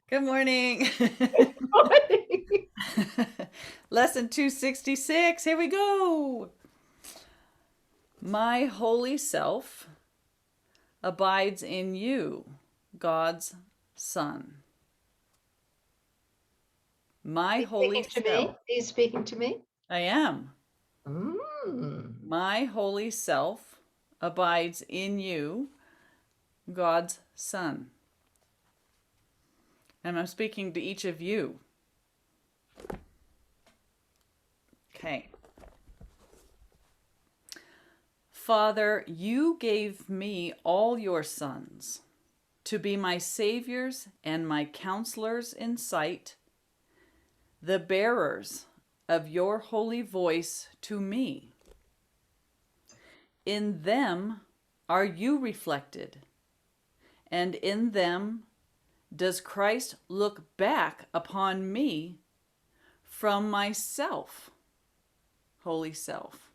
Good morning. Morning. Lesson 266. Here we go. My holy self abides in you, God's Son. My He's holy speaking to me. self. He's speaking to me. I am. Mm. My holy self abides in you, God's Son. And I'm speaking to each of you. Okay. Father, you gave me all your sons to be my saviors and my counselors in sight, the bearers of your holy voice to me. In them are you reflected, and in them does Christ look back upon me from myself, holy self.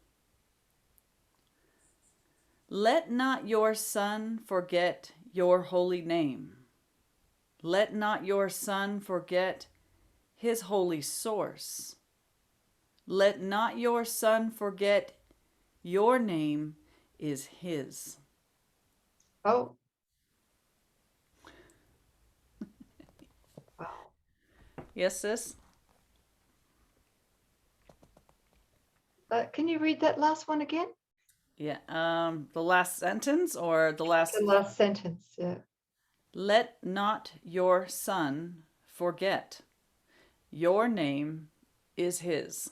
Let not your Son forget your holy name. Let not your Son forget his holy source. Let not your Son forget your name is his. Oh, wow. Yes, sis? Can you read that last one again? Yeah. The last sentence or the The last. last sentence. Yeah. Let not your Son forget your name is his.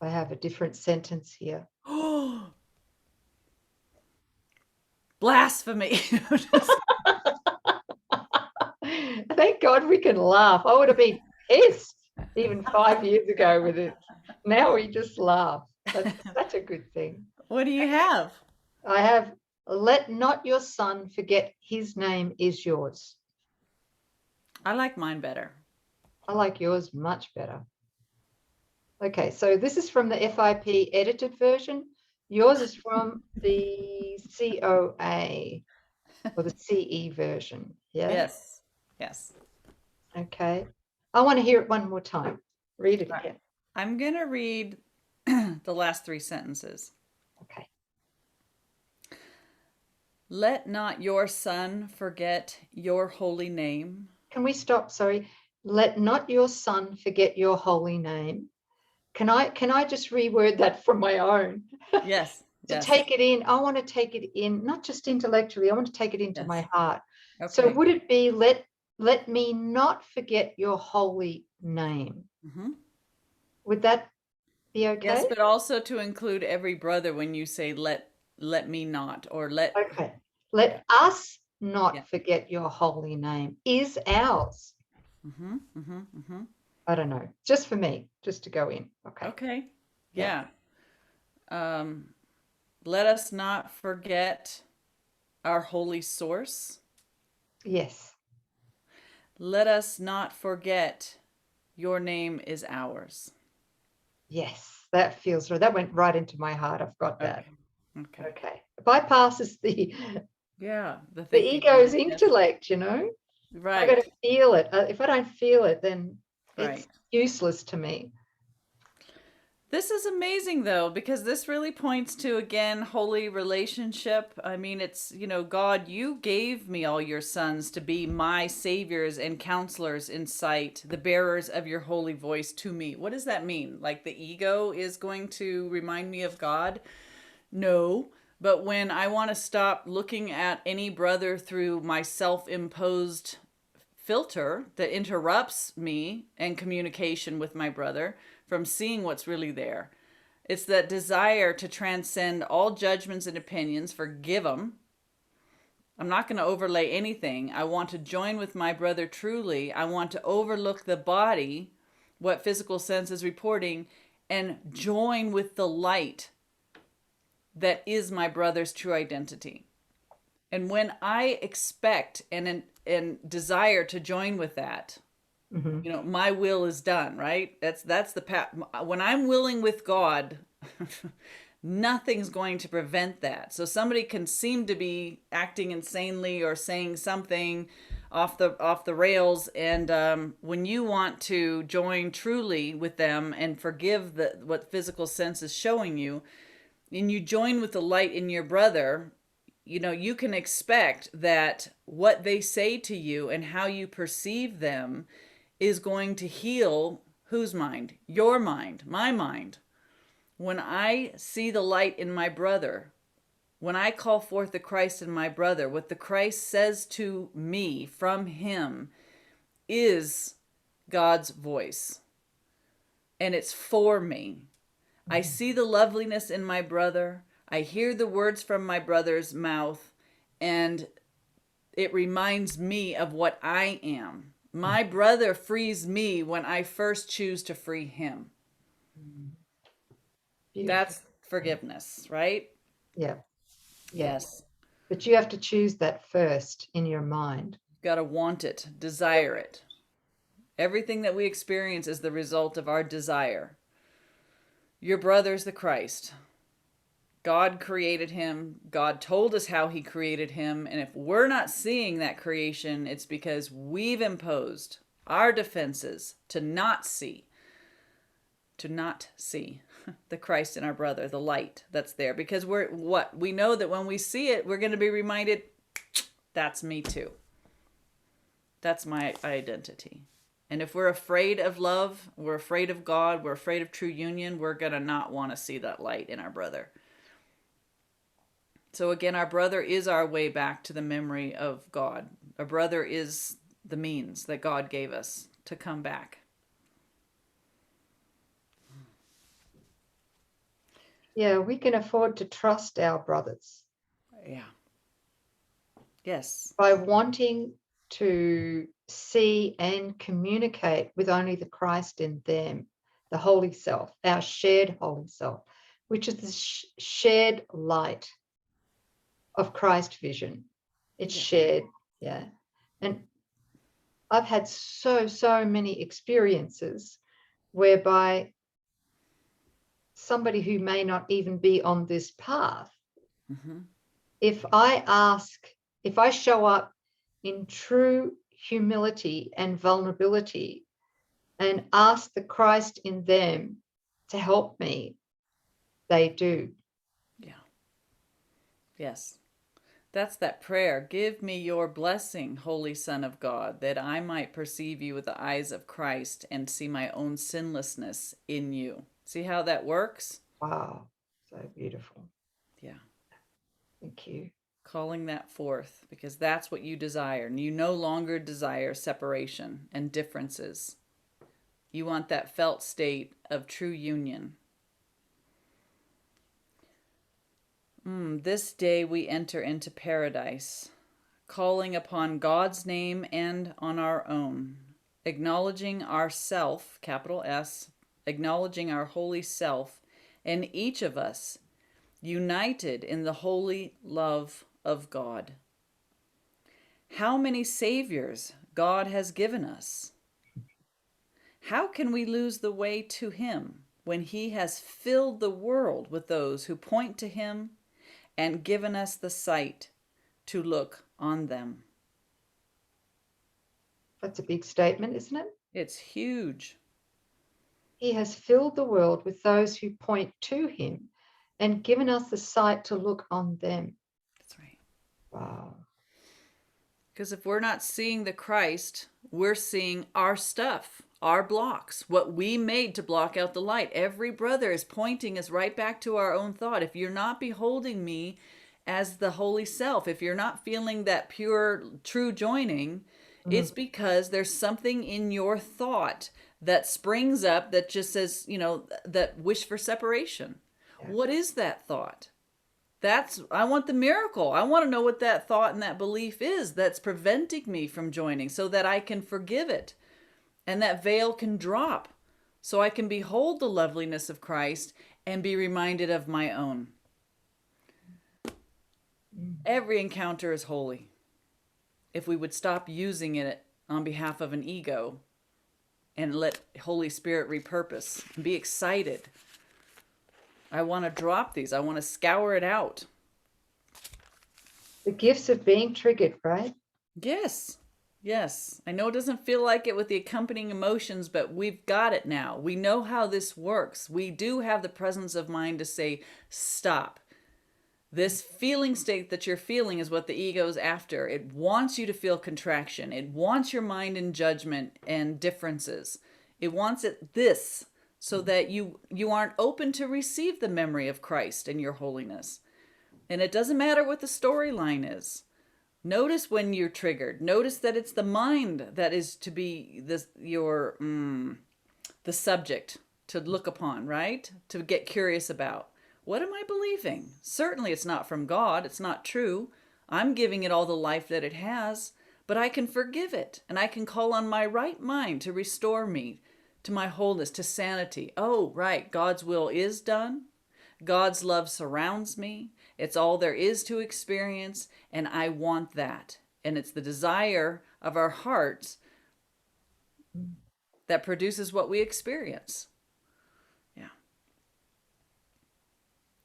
I have a different sentence here. Oh, blasphemy. Thank God we can laugh. I would have been pissed even 5 years ago with it. Now we just laugh. That's such a good thing. What do you Okay. have? I have, let not your son forget his name is yours. I like mine better. I like yours much better. Okay, so this is from the FIP edited version. Yours is from the COA or the CE version. Yeah. Yes. Yes. Okay. I want to hear it one more time. Read it All right. again. I'm going to read the last three sentences. Okay. Let not your Son forget your holy name. Can we stop? Sorry. Let not your son forget your holy name. Can I just reword that from my own? Yes. To Yes. take it in, I want to take it in, not just intellectually, I want to take it into Yes. my heart. So Okay. would it be let me not forget your holy name? Mm-hmm. Would that be Yes, okay? but also to include every brother when you say let me not or let. Okay. Yeah. Let us Yeah. not forget your holy name is ours. Mm-hmm. Mm-hmm. Mm-hmm. I don't know. Just for me, just to go in. Okay. Okay. Yeah. Yeah. Um, let us not forget our holy source. Yes. Let us not forget your name is ours. Yes. That feels right. That went right into my heart. I've got that. Okay. Okay. Okay. It bypasses the Yeah, the the thinking ego's mind. Yes. intellect, you know? I got Right. to feel it. If I don't feel it, then it's Right. useless to me. This is amazing though, because this really points to again holy relationship. I mean, it's, God, you gave me all your sons to be my saviors and counselors in sight, the bearers of your holy voice to me. What does that mean? Like the ego is going to remind me of God? No. But when I want to stop looking at any brother through my self imposed filter that interrupts me and communication with my brother from seeing what's really there. It's that desire to transcend all judgments and opinions, forgive them. I'm not going to overlay anything. I want to join with my brother truly. I want to overlook the body, what physical sense is reporting, and join with the light that is my brother's true identity. And when I expect and desire to join with that, Mm-hmm. my will is done, right? That's the path. When I'm willing with God, nothing's going to prevent that. So somebody can seem to be acting insanely or saying something off the rails. And when you want to join truly with them and forgive what physical sense is showing you, and you join with the light in your brother, you can expect that what they say to you and how you perceive them is going to heal whose mind? Your mind, my mind. When I see the light in my brother, when I call forth the Christ in my brother, what the Christ says to me from him is God's voice. And it's for me. I see the loveliness in my brother. I hear the words from my brother's mouth, and it reminds me of what I am. My brother frees me when I first choose to free him. Beautiful. That's forgiveness, right? Yeah. Yes. But you have to choose that first in your mind. You've got to want it, desire it. Everything that we experience is the result of our desire. Your brother's the Christ. God created him. God told us how he created him. And if we're not seeing that creation, it's because we've imposed our defenses to not see the Christ in our brother, the light that's there. Because we know that when we see it, we're going to be reminded, that's me too. That's my identity. And if we're afraid of love, we're afraid of God, we're afraid of true union, we're going to not want to see that light in our brother. So again, our brother is our way back to the memory of God. Our brother is the means that God gave us to come back. Yeah, we can afford to trust our brothers. Yeah. Yes. By wanting to see and communicate with only the Christ in them, the holy self, our shared holy self, which is the shared light of Christ vision. It's shared. Yeah. And I've had so many experiences whereby somebody who may not even be on this path, if I show up in true humility and vulnerability and ask the Christ in them to help me, they do. Yeah. Yes. That's that prayer. Give me your blessing, Holy Son of God, that I might perceive you with the eyes of Christ and see my own sinlessness in you. See how that works? Wow. So beautiful. Yeah. Thank you. Calling that forth, because that's what you desire. And you no longer desire separation and differences. You want that felt state of true union. This day we enter into paradise, calling upon God's name and on our own, acknowledging our self, capital S, acknowledging our holy self, and each of us united in the holy love of God. How many saviors God has given us? How can we lose the way to him when he has filled the world with those who point to him and given us the sight to look on them? That's a big statement, isn't it? It's huge. He has filled the world with those who point to him and given us the sight to look on them. That's right. Wow. Because if we're not seeing the Christ, we're seeing our stuff, our blocks, what we made to block out the light. Every brother is pointing us right back to our own thought. If you're not beholding me as the holy self, if you're not feeling that pure, true joining, it's because there's something in your thought that springs up that just says, that wish for separation. Yeah. What is that thought? I want the miracle. I want to know what that thought and that belief is that's preventing me from joining so that I can forgive it and that veil can drop so I can behold the loveliness of Christ and be reminded of my own. Every encounter is holy. If we would stop using it on behalf of an ego and let Holy Spirit repurpose and be excited. I want to drop these. I want to scour it out. The gifts of being triggered, right? Yes. Yes, I know it doesn't feel like it with the accompanying emotions, but we've got it now. We know how this works. We do have the presence of mind to say, stop. This feeling state that you're feeling is what the ego's after. It wants you to feel contraction. It wants your mind in judgment and differences. It wants it this so that you aren't open to receive the memory of Christ and your holiness. And it doesn't matter what the storyline is. Notice when you're triggered. Notice that it's the mind that is to be the subject to look upon, right? To get curious about. What am I believing? Certainly it's not from God. It's not true. I'm giving it all the life that it has, but I can forgive it and I can call on my right mind to restore me to my wholeness, to sanity. Oh, right. God's will is done. God's love surrounds me. It's all there is to experience, and I want that. And it's the desire of our hearts that produces what we experience. Yeah.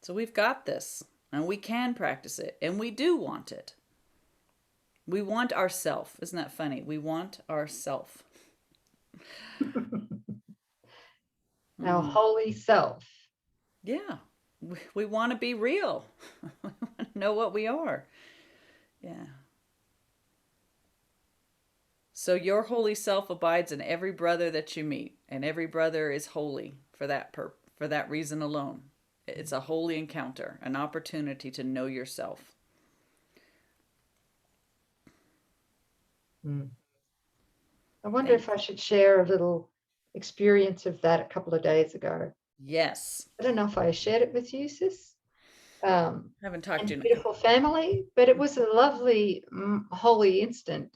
So we've got this, and we can practice it, and we do want it. We want ourself. Isn't that funny? We want ourself. Our holy self. Yeah. We want to be real. We want to know what we are. Yeah. So your holy self abides in every brother that you meet, and every brother is holy for that reason alone. It's a holy encounter, an opportunity to know yourself. I wonder Thanks. if I should share a little experience of that a couple of days ago. Yes. I don't know if I shared it with you, sis. Haven't talked to And you in a beautiful couple. family, but it was a lovely holy instant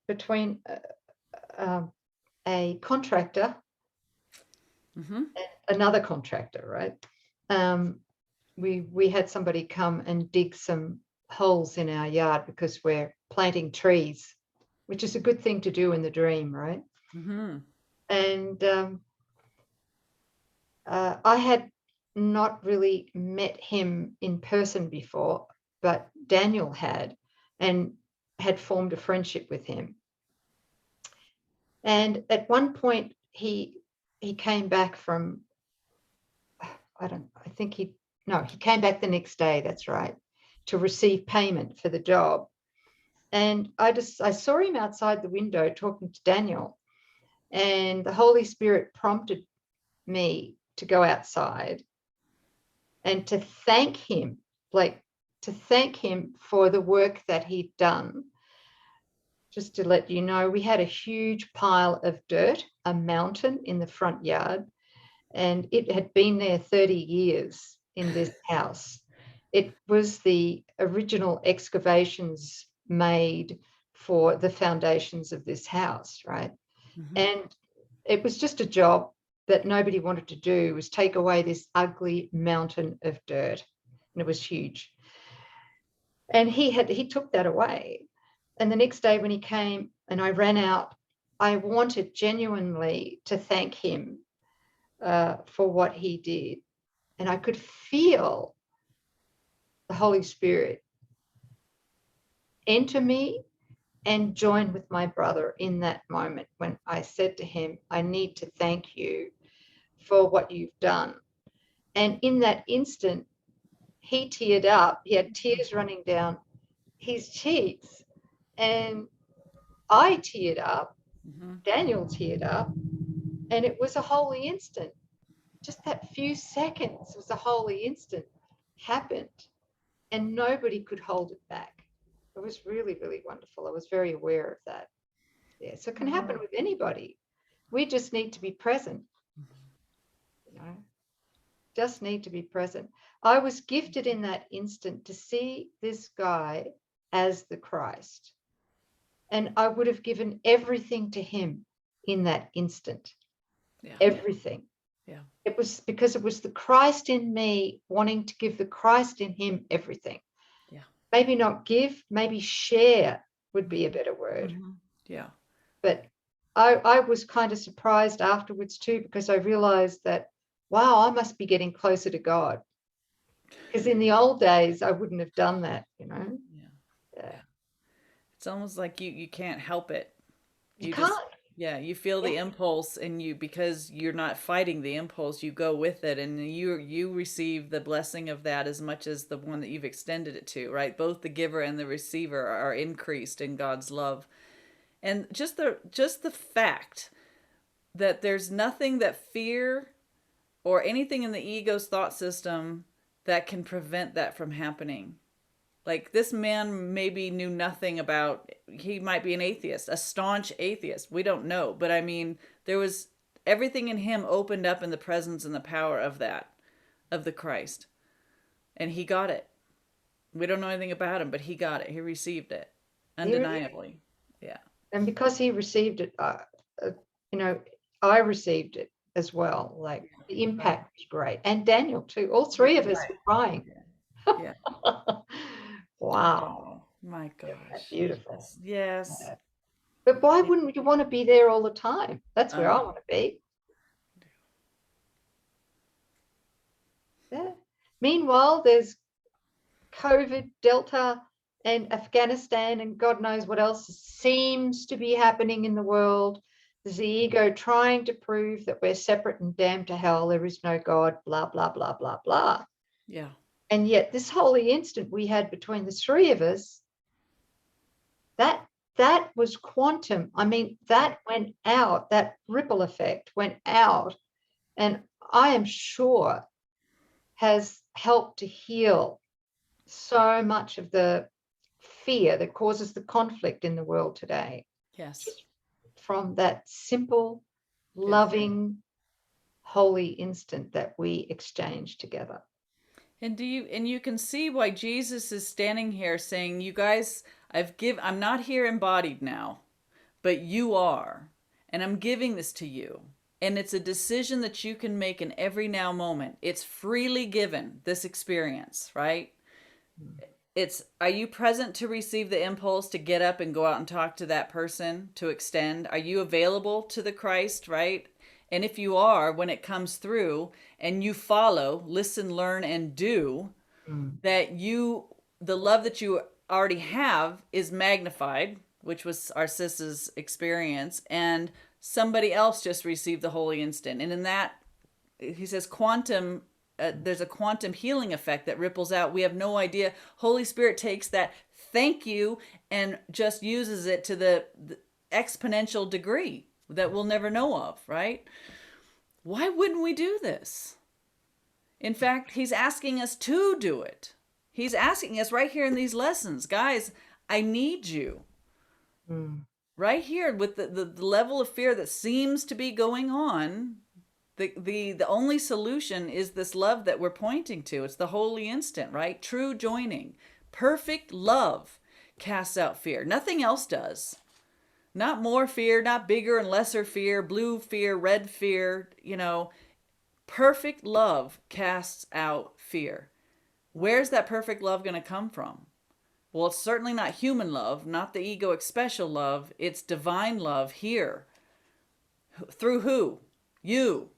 between a contractor and another contractor, right? We had somebody come and dig some holes in our yard because we're planting trees, which is a good thing to do in the dream, right? And I had not really met him in person before, but Daniel had, and had formed a friendship with him. And at one point he came back from, he came back the next day, that's right, to receive payment for the job. And I saw him outside the window talking to Daniel, and the Holy Spirit prompted me to go outside and to thank him, for the work that he'd done. Just to let you know, we had a huge pile of dirt, a mountain in the front yard, and it had been there 30 years in this house. It was the original excavations made for the foundations of this house, right? And it was just a job that nobody wanted to do, was take away this ugly mountain of dirt. And it was huge. And he took that away. And the next day when he came and I ran out, I wanted genuinely to thank him for what he did. And I could feel the Holy Spirit enter me and join with my brother in that moment when I said to him, I need to thank you for what you've done. And in that instant, he teared up. He had tears running down his cheeks. And I teared up. Daniel teared up. And it was a holy instant. Just that few seconds was a holy instant happened. And nobody could hold it back. It was really, really wonderful. I was very aware of that. Yeah, so it can happen with anybody. We just need to be present. You know, just need to be present. I was gifted in that instant to see this guy as the Christ. And I would have given everything to him in that instant. Yeah. Everything. Yeah. It was because it was the Christ in me wanting to give the Christ in him everything. Yeah. Maybe not give, maybe share would be a better word. Yeah. But I was kind of surprised afterwards too, because I realized that, wow, I must be getting closer to God. Because in the old days, I wouldn't have done that, you know. Yeah. Yeah. It's almost like you can't help it. You You just, can't. yeah, you feel Yeah. the impulse, and you, because you're not fighting the impulse, you go with it, and you receive the blessing of that as much as the one that you've extended it to, right? Both the giver and the receiver are increased in God's love. And just the fact that there's nothing that fear or anything in the ego's thought system that can prevent that from happening. Like, this man maybe knew nothing about, he might be an atheist, a staunch atheist. We don't know. But I mean, there was everything in him opened up in the presence and the power of that, of the Christ. And he got it. We don't know anything about him, but he got it. He received it He, undeniably. Yeah. and because he received it, you know, I received it as well. Like the Right. impact was great, and Daniel too. All Yeah. three of us Right. were crying. Yeah. Yeah. Wow, Oh, my gosh. beautiful. Yes. But why wouldn't you want to be there all the time? That's where I Oh, want to be. Yeah. Meanwhile, there's COVID, Delta, and Afghanistan, and God knows what else seems to be happening in the world. There's the ego trying to prove that we're separate and damned to hell. There is no God, blah, blah, blah, blah, blah. yeah. And yet this holy instant we had between the three of us, that was quantum. I mean, that went out, that ripple effect went out, and I am sure has helped to heal so much of the fear that causes the conflict in the world today, Yes. just from that simple, Yes. loving, holy instant that we exchange together. And you can see why Jesus is standing here saying, "You guys, I'm not here embodied now, but you are, and I'm giving this to you." And it's a decision that you can make in every now moment. It's freely given, this experience, right? It's, are you present to receive the impulse to get up and go out and talk to that person, to extend? Are you available to the Christ, right? And if you are, when it comes through and you follow, listen, learn, and do, Mm. that the love that you already have is magnified, which was our sis's experience, and somebody else just received the holy instant. And in that, he says quantum, there's a quantum healing effect that ripples out. We have no idea. Holy Spirit takes that thank you and just uses it to the exponential degree that we'll never know of, right? Why wouldn't we do this? In fact, he's asking us to do it. He's asking us right here in these lessons, guys, I need you. Mm. Right here with the level of fear that seems to be going on, the only solution is this love that we're pointing to. It's the holy instant, right? True joining. Perfect love casts out fear. Nothing else does. Not more fear, not bigger and lesser fear, blue fear, red fear, perfect love casts out fear. Where's that perfect love going to come from? Well, it's certainly not human love, not the egoic special love. It's divine love here. Through who? You.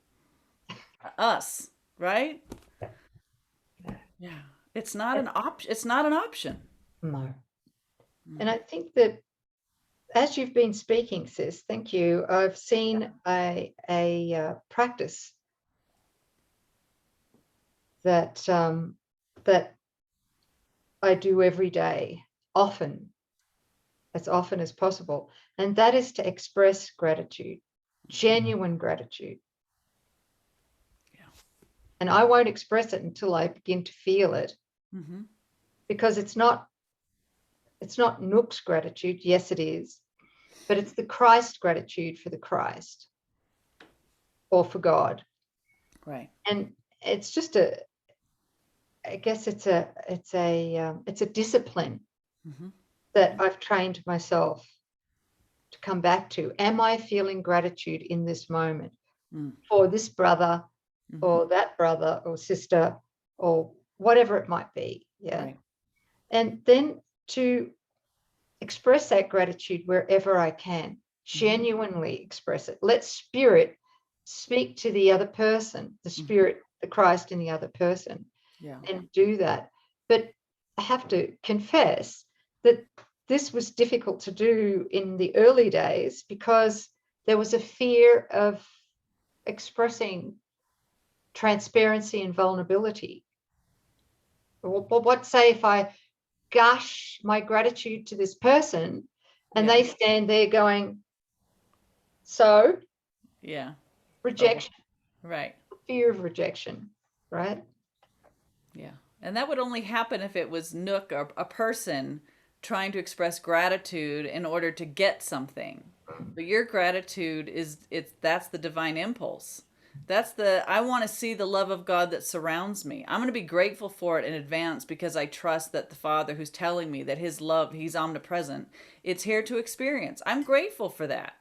Us. Right? Yeah. It's not an option. It's not an option. No. And I think that as you've been speaking, sis, thank you, I've seen a practice that that I do every day, as often as possible, and that is to express gratitude, genuine gratitude. Yeah. And I won't express it until I begin to feel it, Mm-hmm. because it's not Nouk's gratitude. Yes, it is, but it's the Christ gratitude for the Christ or for God. Right. And it's just I guess it's a discipline Mm-hmm. that I've trained myself to come back to. Am I feeling gratitude in this moment for this brother Mm-hmm. or that brother or sister or whatever it might be? Yeah. Right. And then to express that gratitude wherever I can, genuinely express it. Let spirit speak to the other person, the spirit, the Christ in the other person, Yeah. and do that. But I have to confess that this was difficult to do in the early days because there was a fear of expressing transparency and vulnerability. Well, what say if I gush my gratitude to this person and they stand there going, so rejection, right, fear of rejection, right? Yeah. And that would only happen if it was Nouk, or a person trying to express gratitude in order to get something. But your gratitude that's the divine impulse. That's I want to see the love of God that surrounds me. I'm going to be grateful for it in advance because I trust that the Father who's telling me that his love, he's omnipresent, it's here to experience. I'm grateful for that.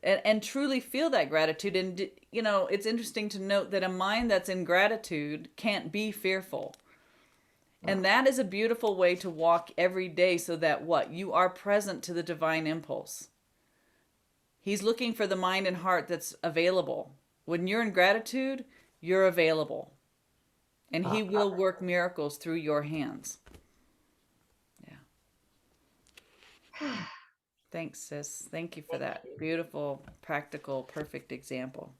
And truly feel that gratitude. And, you know, it's interesting to note that a mind that's in gratitude can't be fearful. And that is a beautiful way to walk every day, so that you are present to the divine impulse. He's looking for the mind and heart that's available. When you're in gratitude, you're available. And he will work miracles through your hands. Yeah. Thanks, sis. Thank you for that beautiful, practical, perfect example.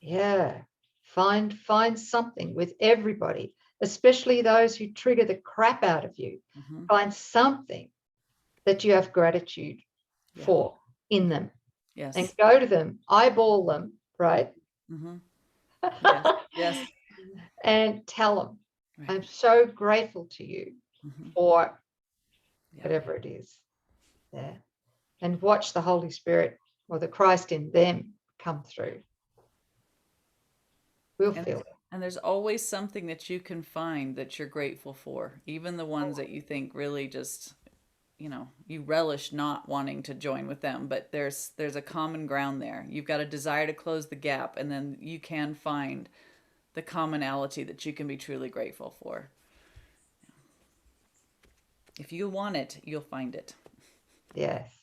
Yeah. Find something with everybody, especially those who trigger the crap out of you. Find something that you have gratitude for in them. Yes. And go to them, eyeball them, right? Yes. And tell them, I'm so grateful to you for whatever it is. Yeah. And watch the Holy Spirit or the Christ in them come through. We'll feel it. And there's always something that you can find that you're grateful for, even the ones that you think really just, you know, you relish not wanting to join with them, but there's a common ground there. You've got a desire to close the gap, and then you can find the commonality that you can be truly grateful for. If you want it, you'll find it. Yes.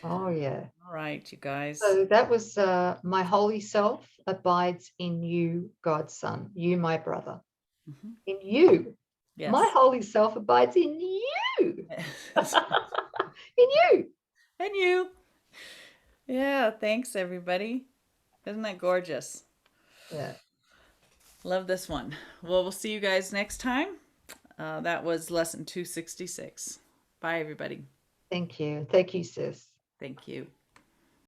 Oh, yeah. All right, you guys. So that was my holy self abides in you, God's Son, you, my brother. In you. Yes. My holy self abides in you. In you. And you. Yeah, thanks, everybody. Isn't that gorgeous? Yeah. Love this one. Well, we'll see you guys next time. That was lesson 266. Bye, everybody. Thank you. Thank you, sis. Thank you.